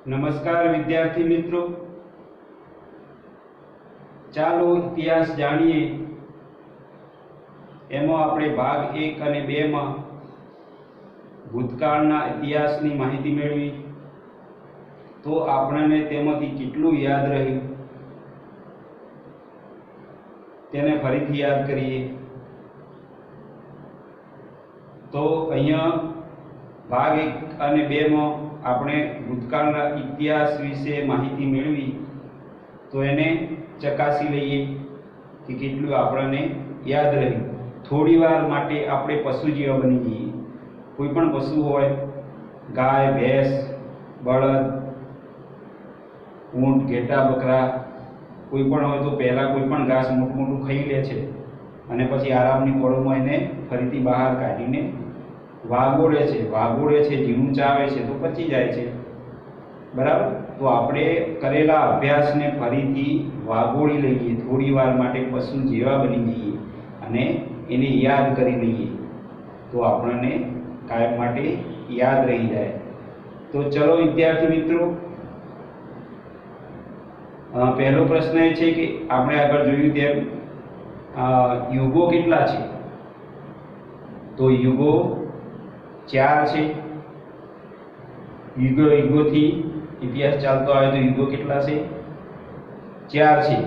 નમસ્કાર વિદ્યાર્થી મિત્રો, ચાલો ઇતિહાસ જાણીએ। એમાં આપણે ભાગ 1 અને 2 માં ભૂતકાળના ઇતિહાસની માહિતી મેળવી, તો આપણને તેમાંથી કેટલું યાદ રહ્યું તેને ફરીથી યાદ કરીએ। તો અહીંયા ભાગ 1 અને 2 માં આપણે ભૂતકાળના ઇતિહાસ વિશે માહિતી મેળવી, તો એને ચકાસી લઈએ કે કેટલું આપણને યાદ રહ્યું। થોડીવાર માટે આપણે પશુ જેવા બની જઈએ। કોઈ પણ પશુ હોય, ગાય, ભેંસ, બળદ, ઊંટ, ઘેટા, બકરા, કોઈ પણ હોય તો પહેલાં કોઈ પણ ઘાસ મોટું મોટું ખાઈ લે છે અને પછી આરામની પળોમાં એને ફરીથી બહાર કાઢીને વાગોળે છે, ઝીણું ચાવે છે તો પચી જાય છે, બરાબર। તો આપણે કરેલા અભ્યાસને ફરીથી વાગોળી લઈએ, થોડી વાર માટે પશુ જેવા બની જઈએ અને એને યાદ કરી લઈએ, તો આપણને કાયમ માટે યાદ રહી જાય। તો ચલો વિદ્યાર્થી મિત્રો, પહેલો પ્રશ્ન એ છે કે આપણે આગળ જોયું તેમ યુગો કેટલા છે? તો યુગો 4 છે। યુગોથી ઇતિહાસ ચાલતો આવે તો યુગો કેટલા છે? 4 છે।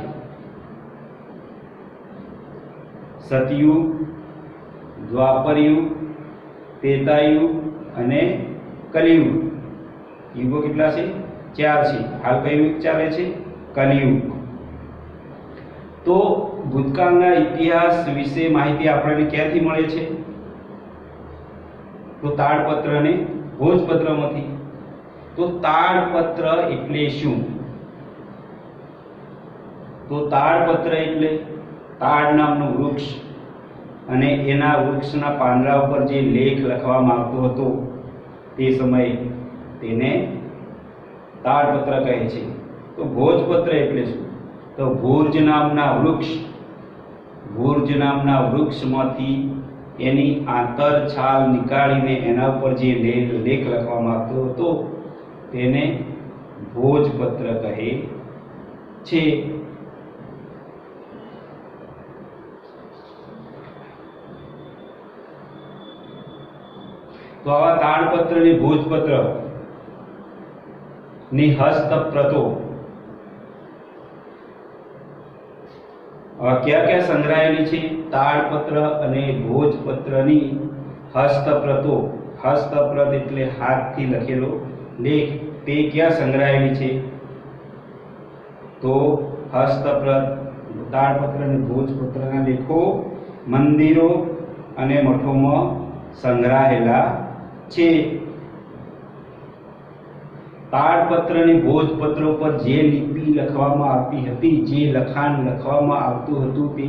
સતયુગ, દ્વાપરયુગ, ત્રેતાયુગ અને કલિયુગ। યુગો કેટલા છે? 4 છે। હાલ કયું યુગ ચાલે છે? કલિયુગ। તો ભૂતકાળના ઇતિહાસ વિશે માહિતી આપણને ક્યાંથી મળે છે? તો તાડપત્ર અને ભોજપત્રમાંથી। તો તાડપત્ર એટલે શું? તો તાડપત્ર એટલે તાડ નામનું વૃક્ષ અને એના વૃક્ષના પાંદડા ઉપર જે લેખ લખવામાં આવતો હતો તે સમયે તેને તાડપત્ર કહે છે। તો ભોજપત્ર એટલે શું? તો ભોજ નામના વૃક્ષમાંથી એની આંતર છાલ નીકાળીને એના ઉપર જે લેખ લખવામાં આવતો હતો તેને ભોજપત્ર કહે છે। તો આવા તાડપત્ર અને ભોજપત્ર ની હસ્તપ્રતો ક્યાં ક્યાં સંગ્રહાયેલી છે? તાડપત્ર અને ભોજપત્રની હસ્તપ્રતો, હસ્તપ્રત એટલે હાથથી લખેલો લેખ, તે ક્યાં સંગ્રહાયેલી છે? તો હસ્તપ્રત, તાડપત્ર અને ભોજપત્રના લેખો મંદિરો અને મઠોમાં સંગ્રહાયેલા છે। તાડપત્ર અને ભોજપત્ર ઉપર જે લિપિ લખવામાં આવતી હતી, જે લખાણ લખવામાં આવતું હતું, તે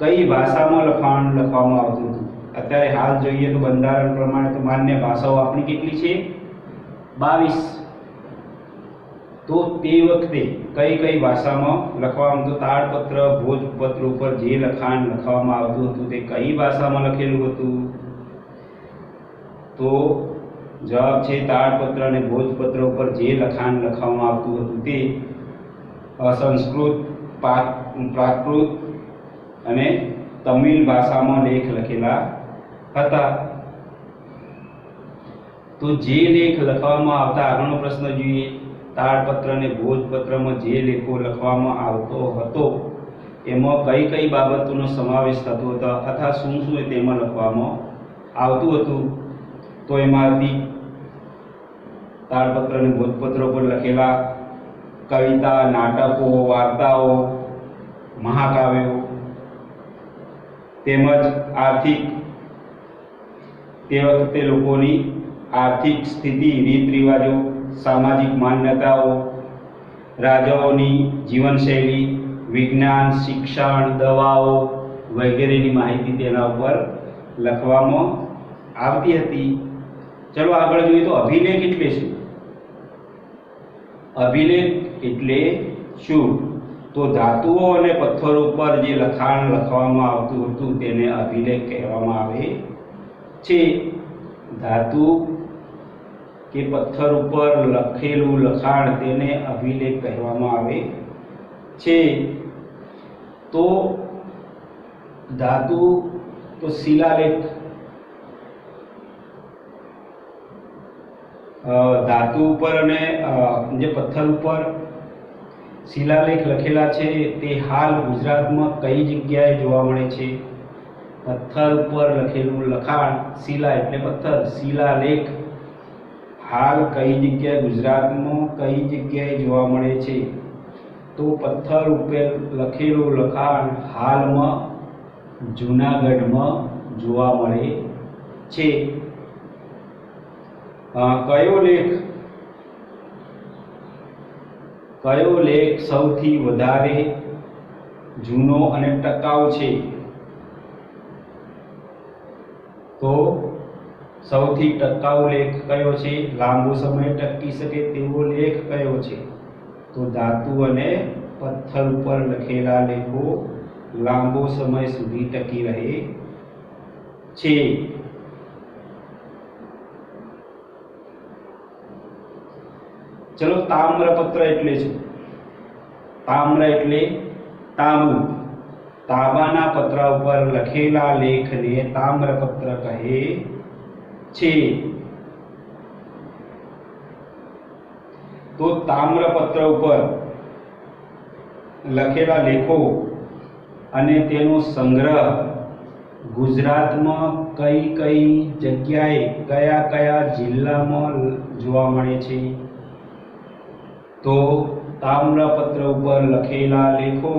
કઈ ભાષામાં લખવામાં આવતું હતું? અત્યારે હાલ જોઈએ તો બંધારણ પ્રમાણે તો માન્ય ભાષાઓ આપણી કેટલી છે? 22। તો તે વખતે કઈ ભાષામાં લખવામાં આવતું? તાડપત્ર, ભોજપત્ર ઉપર જે લખાણ લખવામાં આવતું હતું તે કઈ ભાષામાં લખેલું હતું? તો જવાબ છે તાડપત્ર અને ભોજપત્ર ઉપર જે લખાણ લખવામાં આવતું હતું તે સંસ્કૃત, પ્રાકૃત અને તમિલ ભાષામાં લેખ લખેલા હતા। તો જે લેખ લખવામાં આવતા, આગળનો પ્રશ્ન જોઈએ, તાડપત્ર અને ભોજપત્રમાં જે લેખો લખવામાં આવતો હતો એમાં કઈ બાબતોનો સમાવેશ થતો હતો અથવા શું તેમાં લખવામાં આવતું હતું? તો એમાંથી તાડપત્ર અને ભોજપત્ર પર લખેલા કવિતા, નાટકો, વાર્તાઓ, મહાકાવ્યો તેમજ આર્થિક, તે વખતે લોકોની આર્થિક સ્થિતિ, રીત રિવાજો, સામાજિક માન્યતાઓ, રાજાઓની જીવનશૈલી, વિજ્ઞાન, શિક્ષણ, દવાઓ વગેરેની માહિતી તેના ઉપર લખવામાં આવતી હતી। ચલો આગળ જોઈએ તો અભિલેખ એટલે શું? અભિલેખ એટલે શું? તો ધાતુઓ અને પથ્થરો પર જે લખાણ લખવામાં આવતું હતું તેને અભિલેખ કહેવામાં આવે છે। ધાતુ કે પથ્થર ઉપર લખેલું લખાણ તેને અભિલેખ કહેવામાં આવે છે. તો ધાતુ તો શિલાલેખ, ધાતુ ઉપર અને જે પથ્થર ઉપર શિલાલેખ લખેલા છે તે હાલ ગુજરાતમાં કઈ જગ્યાએ જોવા મળે છે? પથ્થર ઉપર લખેલું લખાણ, શિલા એટલે પથ્થર, શિલાલેખ હાલ કઈ જગ્યાએ, ગુજરાતમાં કઈ જગ્યાએ જોવા મળે છે? તો પથ્થર ઉપર લખેલું લખાણ હાલમાં જૂનાગઢમાં જોવા મળે છે. કયો લેખ સૌથી વધારે જૂનો અને ટકાઉ છે? તો સૌથી ટકાઉ લેખ કયો છે? લાંબો સમય ટકી શકે તેવો લેખ કયો છે? તો ધાતુ અને પથ્થર ઉપર લખેલા લેખો લાંબો સમય સુધી ટકી રહે છે. ચલો, તામ્રપત્ર એટલે શું? તામ્ર એટલે તાંબુ. તાંબાના પતરા ઉપર લખેલા લેખને તામ્રપત્ર કહે છે. તો તામ્રપત્ર ઉપર લખેલા લેખો અને તેનો સંગ્રહ ગુજરાતમાં કઈ કઈ જગ્યાએ, કયા કયા જિલ્લામાં જોવા મળે છે? તો તામ્રપત્ર ઉપર લખેલા લેખો,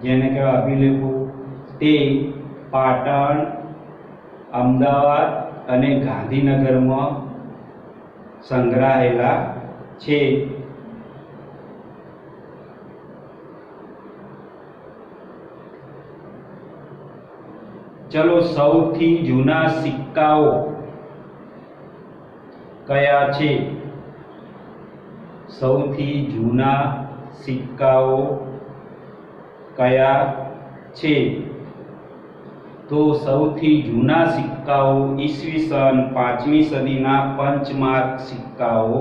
જેને કહેવાય અભિલેખો, તે પાટણ, અમદાવાદ અને ગાંધીનગરમાં સંગ્રહાયેલા છે. ચલો, સૌથી જૂના સિક્કાઓ કયા છે? સૌથી જૂના સિક્કાઓ કયા છે? તો સૌથી જૂના સિક્કાઓ ઈસવીસન 5મી સદીના પંચમાર્ક સિક્કાઓ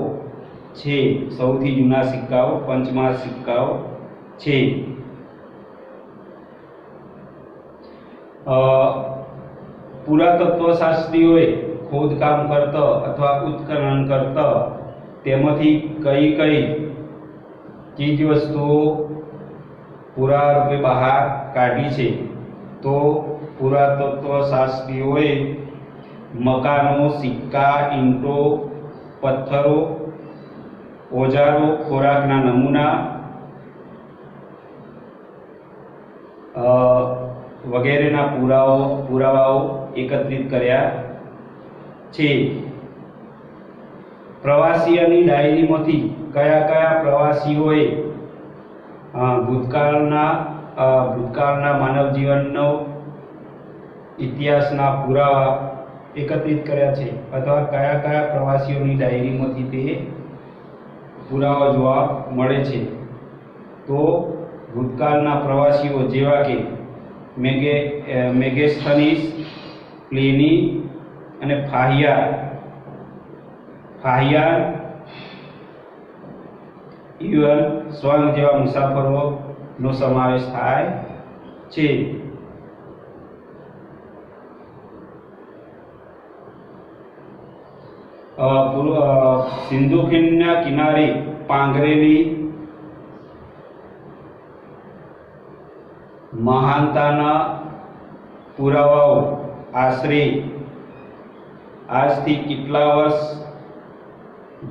છે. સૌથી જૂના સિક્કાઓ પંચમાર્ક સિક્કાઓ છે. પુરાતત્વશાસ્ત્રીઓએ ખોદકામ કરતા અથવા ઉત્ખનન કરતા તેમાંથી કઈ કઈ ચીજ વસ્તુઓ પુરારૂપે બહાર કાઢી છે? તો પુરાતત્વશાસ્ત્રીઓએ મકાનો, સિક્કા, ઈંટો, પથ્થરો, ઓજારો, ખોરાકના નમૂના વગેરેના પુરાવાઓ એકત્રિત કર્યા છે. પ્રવાસીઓની ડાયરીમાંથી કયા કયા પ્રવાસીઓએ ભૂતકાળના માનવ જીવનનો ઇતિહાસના પુરાવા એકત્રિત કર્યા છે? અથવા કયા કયા પ્રવાસીઓની ડાયરીમાંથી તે પુરાવા જોવા મળે છે? તો ભૂતકાળના પ્રવાસીઓ જેવા કે મેગેસ્થનીસ, પ્લિની અને ફાહિયાન, યુઅન સ્વાંગ જેવા મુસાફરોનો સમાવેશ થાય છે. સિંધુ ખીણના કિનારે પાંગરેલી મહાનતાના પુરાવાઓ આશરે આજથી કેટલા વર્ષ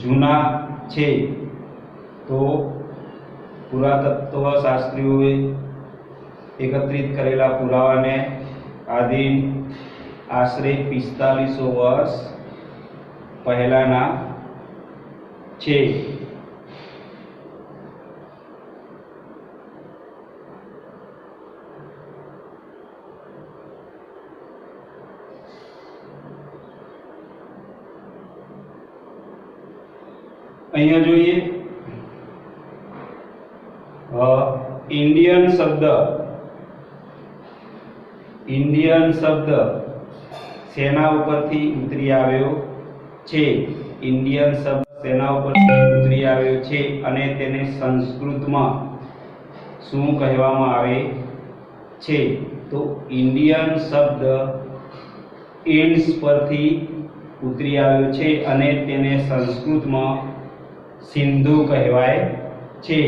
જૂના છે? તો પુરાતત્વશાસ્ત્રીઓએ એકત્રિત કરેલા પુરાવાને આધીન આશરે 4500 વર્ષ પહેલાના છે. અહીંયા જોઈએ ઇન્ડિયન શબ્દ શેના ઉપરથી ઉતરી આવ્યો છે. ઇન્ડિયન શબ્દ તેના ઉપરથી ઉતરી આવ્યો છે અને તેને સંસ્કૃતમાં શું કહેવામાં આવે છે? તો ઇન્ડિયન શબ્દ ઇન્ડ્સ પરથી ઉતરી આવ્યો છે અને તેને સંસ્કૃતમાં સિંધુ કહેવાય છે.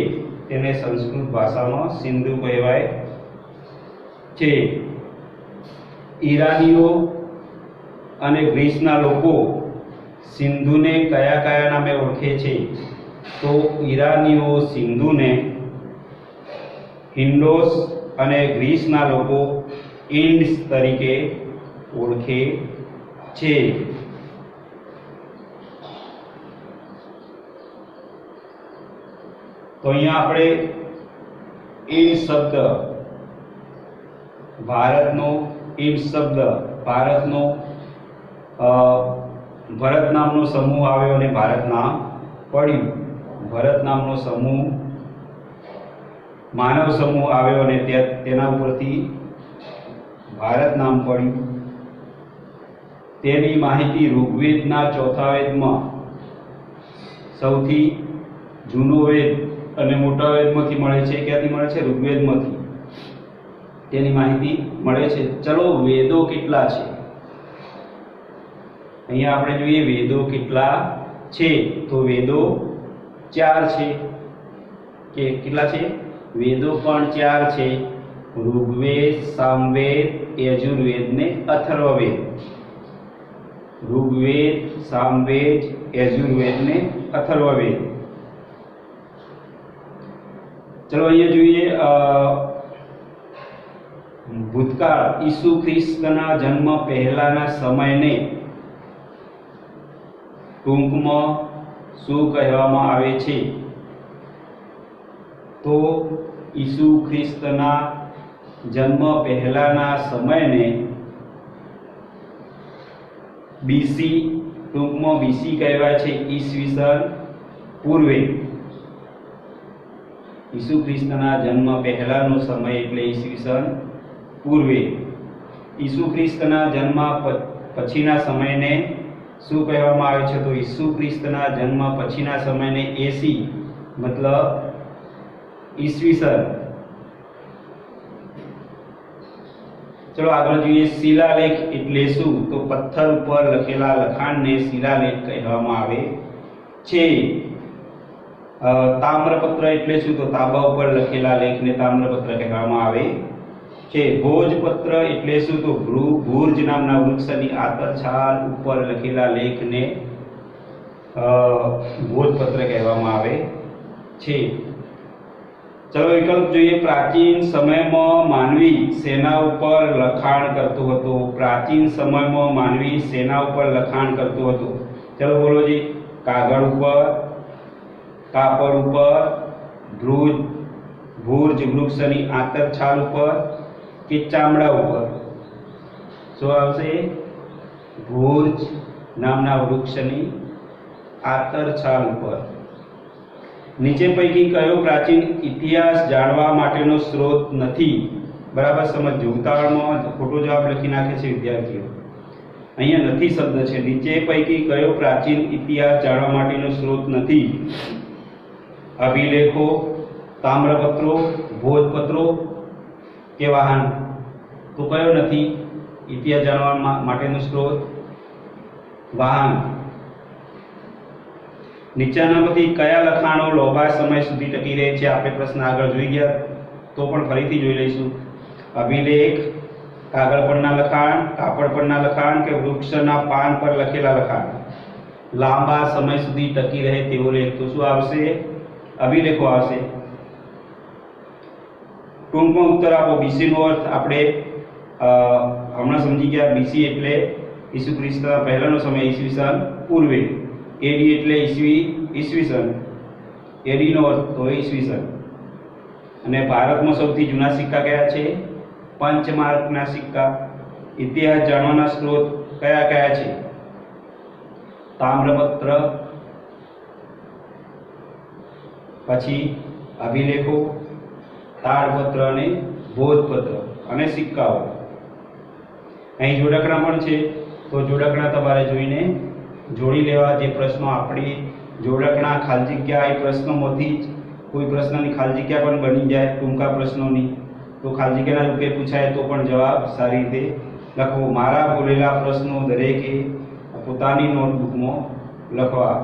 તેને સંસ્કૃત ભાષામાં સિંધુ કહેવાય છે. ઈરાનીઓ અને ગ્રીસના લોકો સિંધુને કયા કયા નામે ઓળખે છે? તો ઈરાનીઓ સિંધુને હિન્ડોસ અને ગ્રીસના લોકો ઇન્ડ્સ તરીકે ઓળખે છે. તો અહીંયા આપણે ઇન્ડ શબ્દ ભારતનો ભરત નામનો સમૂહ આવ્યો અને ભારત નામ પડ્યું. ભરત નામનો સમૂહ માનવ સમૂહ આવ્યો અને તેના ઉપરથી ભારત નામ પડ્યું. તેની માહિતી ઋગ્વેદના ચોથા વેદમાં, સૌથી જૂનો વેદ અને મોટા વેદમાંથી મળે છે. ક્યાંથી મળે છે? ઋગ્વેદમાંથી તેની માહિતી મળે છે. ચલો વેદો કેટલા છે? અહીંયા આપણે જોઈએ વેદો કેટલા છે. તો વેદો 4 છે. કે કેટલા છે? વેદો પણ 4 છે. ઋગ્વેદ, સામવેદ, યજુર્વેદ ને અથર્વવેદ. ઋગ્વેદ, સામવેદ, યજુર્વેદ ને અથર્વવેદ. ચલો અહીંયા જોઈએ ભૂતકાળ ઈસુ ખ્રિસ્તના જન્મ પહેલાના સમયને ટૂંકમાં શું કહેવામાં આવે છે? તો ઈસુ ખ્રિસ્તના જન્મ પહેલાના સમયને બીસી, ટૂંકમાં બીસી કહેવાય છે. ઈસવીસન પૂર્વે. ઈસુ ખ્રિસ્તના જન્મ પહેલાનો સમય એટલે ઈસવીસન પૂર્વે. ઈસુ ખ્રિસ્તના જન્મ પછીના સમયને શું કહેવામાં આવે છે? તો ઈસુ ખ્રિસ્તના જન્મ પછીના સમયને એસી, મતલબ ઈસવીસન. ચલો આગળ જોઈએ શિલાલેખ એટલે શું? તો પથ્થર ઉપર લખેલા લખાણને શિલાલેખ કહેવામાં આવે છે. તામ્રપત્ર એટલે શું? તો તાંબા ઉપર લખેલા લેખને તામ્રપત્ર કહેવામાં આવે છે. ભોજપત્ર એટલે શું? તો ભુર્જ નામના વૃક્ષની આતરછાલ ઉપર લખેલા લેખને ભોજપત્ર કહેવામાં આવે છે. ચલો વિકલ્પ જોઈએ. પ્રાચીન સમયમાં માનવી શેના ઉપર લખાણ કરતો હતો? પ્રાચીન સમયમાં માનવી શેના ઉપર લખાણ કરતો હતો? ચલો બોલો જી. કાગળ ઉપર, કાપડ ઉપર, ભુર્જ વૃક્ષની આંતરછાલ ઉપર કે ચામડા ઉપર? શું આવશે? ભુર્જ નામના વૃક્ષની આંતરછાલ ઉપર. નીચે પૈકી કયો પ્રાચીન ઇતિહાસ જાણવા માટેનો સ્ત્રોત નથી? બરાબર સમજો. ઉતાવળમાં ખોટો જવાબ લખી નાખે છે વિદ્યાર્થીઓ. અહીંયા નથી શબ્દ છે. નીચે પૈકી કયો પ્રાચીન ઇતિહાસ જાણવા માટેનો સ્ત્રોત નથી? અભિલેખો, તામ્રપત્રો, ભોજપત્રો કે વાહન? તો કયો નથી ઇતિહાસ જાણવા માટેનો સ્ત્રોત? વાહન. નીચેનામાંથી કયા લખાણો લાંબા સમય સુધી ટકી રહે છે? આપણે પ્રશ્ન આગળ જોઈ ગયા તો પણ ફરીથી જોઈ લઈશું. અભિલેખ, કાગળ પરના લખાણ, કાપડ પરના લખાણ કે વૃક્ષના પાન પર લખેલા લખાણ? લાંબા સમય સુધી ટકી રહે તેવો લેખ. તો શું આવશે? અભિલેખો આવશે. ટૂંકમાં ઉત્તર આપો. બીસી નો અર્થ આપણે હમણાં સમજી ગયા. બીસી એટલે ઈસુ ખ્રિસ્તના પહેલાનો સમય, ઈસવીસન પૂર્વે. એડી એટલે ઈસવીસન. એડી નો અર્થ તો ઈસવીસન. અને ભારતમાં સૌથી જૂના સિક્કા કયા છે? પંચમાર્કના સિક્કા. ઇતિહાસ જાણવાના સ્ત્રોત કયા કયા છે? તામ્રપત્ર, પછી અભિલેખો, તાડપત્ર અને ભોજપત્ર અને સિક્કાઓ. અહીં જોડકણા પણ છે, તો જોડકણા તમારે જોઈને જોડી લેવા. જે પ્રશ્નો આપણી જોડકણા ખાલી જગ્યા એ પ્રશ્નોમાંથી જ કોઈ પ્રશ્નની ખાલી જગ્યા પણ બની જાય ટૂંકા પ્રશ્નોની, તો ખાલી જગ્યાના રૂપે પૂછાય તો પણ જવાબ સારી રીતે લખવો. મારા બોલેલા પ્રશ્નો દરેકે પોતાની નોટબુકમાં લખવા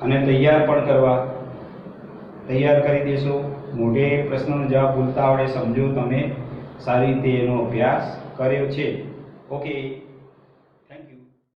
અને તૈયાર પણ કરવા. તૈયાર કરી દેશો. મોઢે પ્રશ્નનો જવાબ બોલતા આવડે સમજો તમે સારી રીતે એનો અભ્યાસ કર્યો છે. ઓકે.